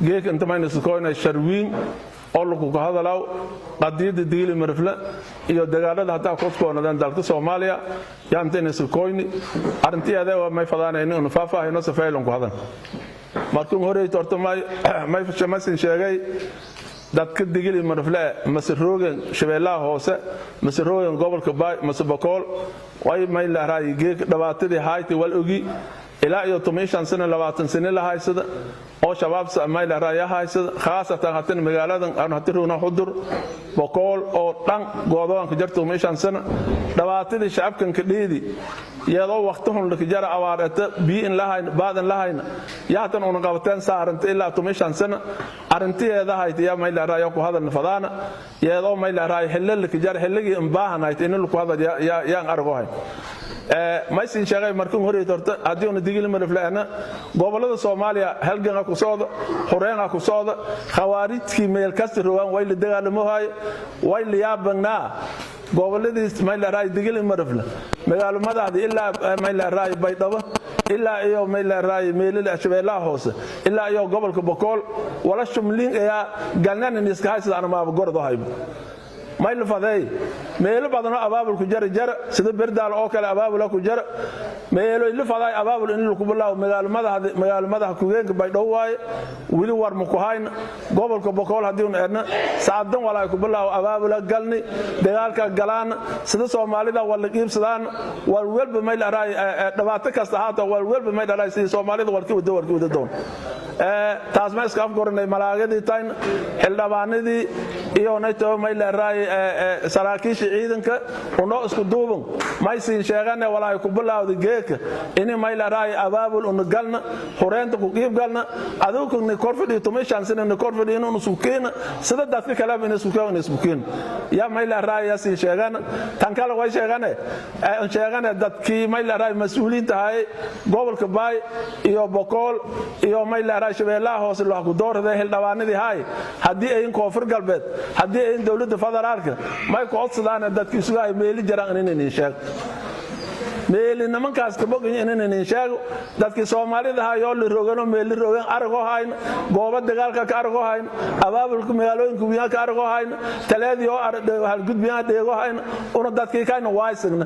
geek inta mayna sukoynay sharwiin oo lagu ka hadalaa qadiyada diili marfla iyo dagaalada hataa qofkoonadaan dalka Soomaaliya yaantayna sukoyni arintiyaada waa may fadaanayno inuu faahfaahino safaylan ku hadan markuu hore torto may fashamasin sheegay dadka digili marfla masroogan shabeellaha hoose masroogan gobolka Baay masbakool way may la raay geek dhawaatadii hayti wal ogi ilaa iyo 15 sano 20 sano la haysada oo shabaab Soomaali la raaya haysada khaasatan hatan magaaladan aan hatiruna xudur boqol oo dhan goodoonka jarto 15 sano dhawaatadii shacabkan ka dheedi iyadoo waqtihun la jara awaarata biin lahayn baadan lahayn yaatan oo qabateen saaranta ilaa 15 sano arintiyeeda haytiya may la raaya ku hadal fadaana iyadoo may la raaya xilal ka jar xilligii in baahanayd in ku hadal yaan argohay ma siin sheegay markuu hore torto hadii uu digil marflaana gobolada Soomaaliya halgan ku socdo horeen ku socdo khawaarijki meel kasta rowan way la dagaalamahay way la yaabana goboladii may la raay digil marfla magaalada ilaa may la raay baydhabo ilaa iyo may la raay meelada shabeellaha hoose ilaa iyo gobolka boqol wala shumlin ayaa galnaan iska haysan ama gordo hayb ما يلفظي ما يلفظنا أبابل كجر جر سيد بردال أو كلا أبابل أو كجر ما يلفظي أبابل إن لكم الله مجال ماذا كوجين بيدواي ويلي ور مكوهين قبل كبقول هديون إرنا سعدهم ولا يكون الله أبابل قلني دجال كجلان سيد سومالي ده ولا كيف سدان والولب ما يلراي دبعتك استحاط والولب ما يلراي سيد سومالي ده وركيب دون تاسمع سكاف قرني ملاقي تاين حلباني iyo nayto may la raay saraakiisha ciidanka oo isku duuban may siin sheegane walaa ku bilaawday geeka in may la raay abaabul oo galna horeenta ku qiib galna adoo ku korfadhi to meeshan sina korfadhi inuu suuqeena sida dadka kale in suuqeen ya may la raay siin sheegana tan kale way sheegane dadkii may la raay mas'uuliyiinta hay gobolka Baay iyo Boqol iyo may la raay shabeellaha hoose loo ku doorday hildhabaanadii hay hadii ay koonfur galbeed hadii ay dawladda federaalka may ku codsadaan dadkii sugaay meeli jaraan inay sheeg meeli nimankaas ka bogin inay sheego dadkii Soomaalida hayo la rogano meeli rogan argo hayn gooba dagaalka ka argo hayn abaabulka magaalooyinka wiina ka argo hayn talaadiyo hal gudbiya deego hayn oo dadkii kaayna waaysigna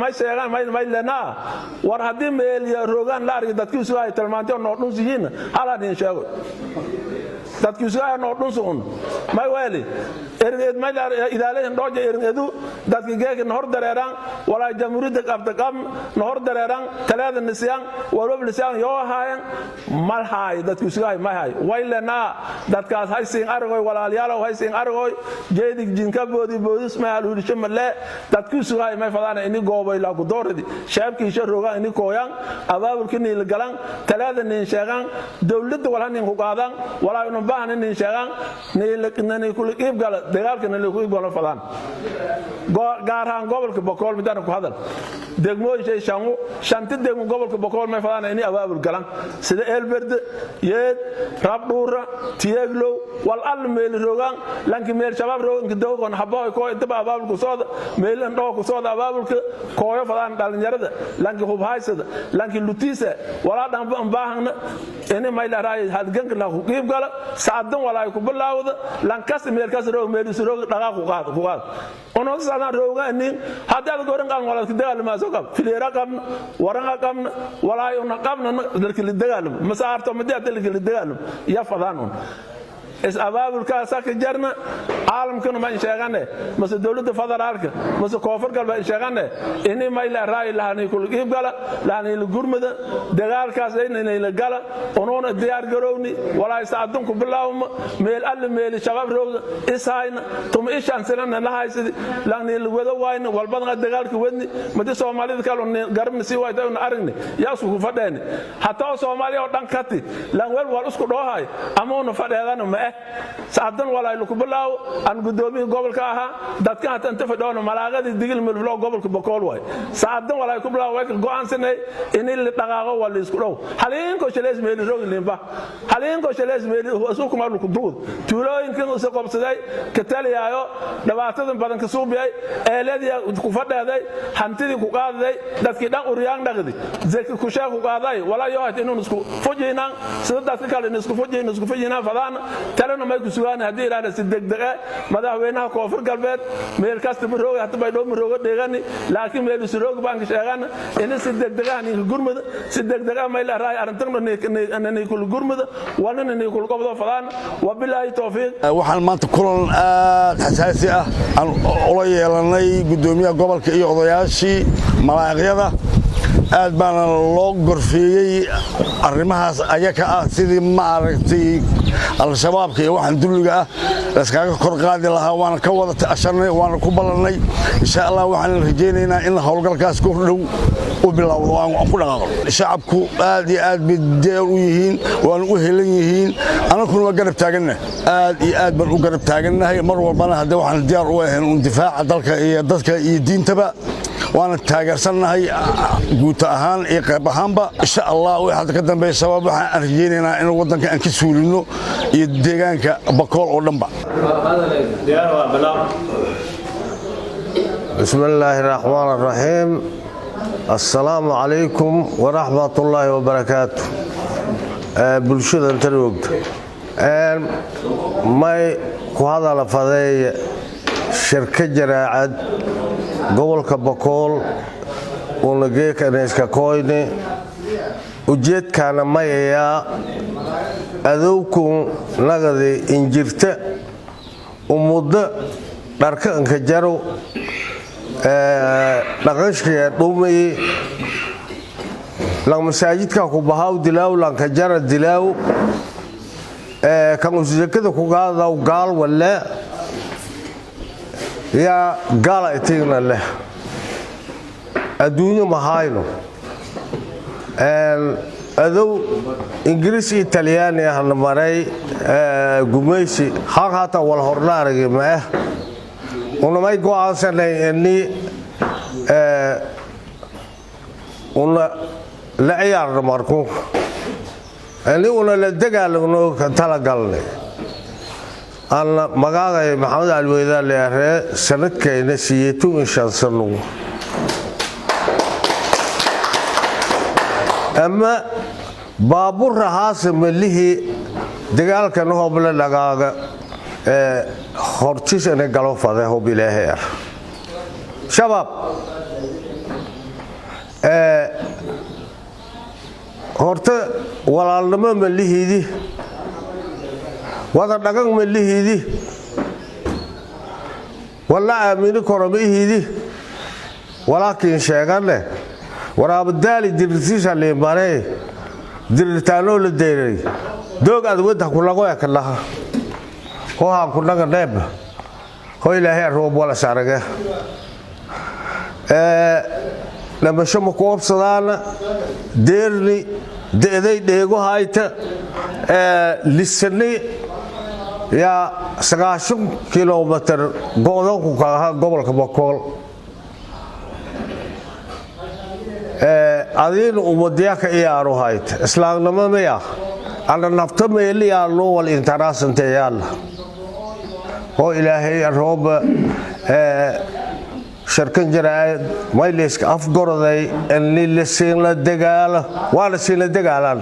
may sheegan may lana war hadii meeli rogan la argo dadkii sugaay talmaanto noo dhunsiin haladin sheego dadkii sugaay noo dhunsuun may wali ergeed may idaaleen dooje ergeedu dadkii geegan hor dareeraan wala jamhuuriyadda qabtaqam hor dareeraan talaada nisyan walba nisyan yoo haayeen mal haay dadkii sugaay may haay waylana dadkaas haysiin argoy walaalyaal haysiin argoy jeedig jinka boodis ma halu shimale dadkii sugaay may fadana in goobay la ku dooradi shaabkii sharooga in kooyan abaabulkii la galan talaada nin sheegan dawladda wala nin ku qaadan wala inuu baahan nin sheegan ni kul qiib gal dagaalkana la ku go'aan fadaan gaaraan gobolka Boqol midana ku hadal degmooyin shanti degmo gobolka Boqol may fadaan in abaabul galan sida Elberde yeed Rabdura Tieglo wal al meel rogan lanki meel shabaab rogan doogon habay ko inta abaabul ku soo meelan dhoo ku soo abaabulka kooyo fadaan dhalinyarada lanki hub haysada lanki lutiisa wala dhan baahna in may la raay halganka la ku qiib gala saadan wala ku bilaawda lankas meel kas roog meel roog dhaqaaq ku qaad ono sadan rooganin hadal goran qan wala dagaal ma soo qab fileera qab waran qab wala una qabna dalka dagaal ma saarto ma dalka dagaal ya fadaan is abaabulka saaka jarna caalamkuna ma sheegane mase dawladda federaalka mase koonfur galbeed sheegane in may la raay lahayn kul qiib gala lahayn gurmada dagaalkaas inay la gala onoona diyaar garowni wala saadun ku bilaawma meel all meel shabaab roog isayna tum ishan sanana la haysid lahayn wada wayna walbada dagaalka wadni mid Soomaalida kale garabna si way dawna aragni yaa soo fadheen hatta Soomaaliya oo dhan kati lan wal isku dhoohay ama oo fadheedana ma saadan walaa lagu bilaaw aan gudoomiye gobolka aha dadka hata inta fadhoona malaaqada digil milflo gobolka boqol way saadan walaa ku bilaaw way go'aansanay in la dhaqaaqo wala isku dhow halin ko shalees meel rooglinba halin ko shalees meel asuku ma lagu duud tuulooyinkan uu soo qabsaday ka taliyaayo dhawaatada badan ka suubiyay eeladii ku fadhaaday hantidii ku qaaday dadkii dhan uriyaan dhaqdi zeek ku shaaq ku qaaday walaa yoo inuu isku fujinaan sida dadka kale isku fujinaan fadaan talana ma ku sugaan hadii ilaana si degdeg madaxweynaha koonfur galbeed meel kasta marooga hata bay dhow marooga dheegani laakiin meel surooga baan ka sheegan in si degdeg ah in gurmada si degdeg ah ma ila raay arintan inay kul gurmada walana inay kul qabdo fadaan wabillahi tawfiiq waxaan maanta kulan aad xasaasi ah aan ula yeelanay gudoomiyaha gobolka iyo odayaashii malaaqyada aad baan loo gorfeeyay arrimahaas ayaga ah sidii ma aragtay al-shabaabka iyo waxaan dulliga ah iskaga kor qaadi lahaa waan ka wada taashanay waan ku ballanay insha Allah waxaan rajaynaynaa in hawlgalkaas ku dhow u bilowdo aan ku dhaqaaqo shacabku aad iyo aad bideen u yihiin waan u helan yihiin anaguna waa garab taaganahay aad iyo aad baan u garab taaganahay mar walbana hadda waxaan diyaar u ahay in difaaca dalka iyo dadka iyo diintaba وانا تاجرسناهي قوت أهان إقرب أهانبا إن شاء الله واحد كذا بسبب أرجينا إنه وطن كان كسولينه يديجان كبكول ولمبا. بسم الله الرحمن الرحيم. السلام عليكم ورحمة الله وبركاته. بالشدة تروق. ما هذا لفظي شركة جراعد gobolka boqol oo lageeka iska kooyne ujeedkana mayaya adowku nagade injirta umudda dharkanka jaro dhaqashka dhumay la masaajidka ku bahaw dilaaw lanka jara dilaaw kan usjeekada ku gaada gaal wala يا قال اتينا له الدنيا مهاينو adoo ingiriis iyo talyaani ah la maray gumeysi hata wal horlaarigi ma una may go'aansanay inni una la ciyaar markuu inni una la dagaalno ka tala galnay أنا مقاعد محمد الويدا اللي سنة كينة سيتو إن شاء الله أما بابور رهاسم اللي هي دجال كانوا هو بلا لقاعد خرطيس أنا قالوا فده هو بلا هير شباب خرط ولا لما اللي هي دي وهذا دقق من اللي هيدي ولا أمين كرمي هيدي ولكن شيئا له ورا بدالي درسيش اللي ماري درتانو للديري دوق أدوده كل قوي كلها هو هم كلنا نب هو إلهي الروب ولا شارقة لما شو مكوب صدانا ديرني ديجو هايته لسني يا 90 كيلومتر قولك كها قبل كبكول أدين ومديك إيارو هايت إسلام لما ميا أنا نفتم اللي يالله والإنتراس انتيال هو إلهي الروب شركة جرائد ما يليسك أفقر ذي اللي لسين للدقال ولا سين للدقال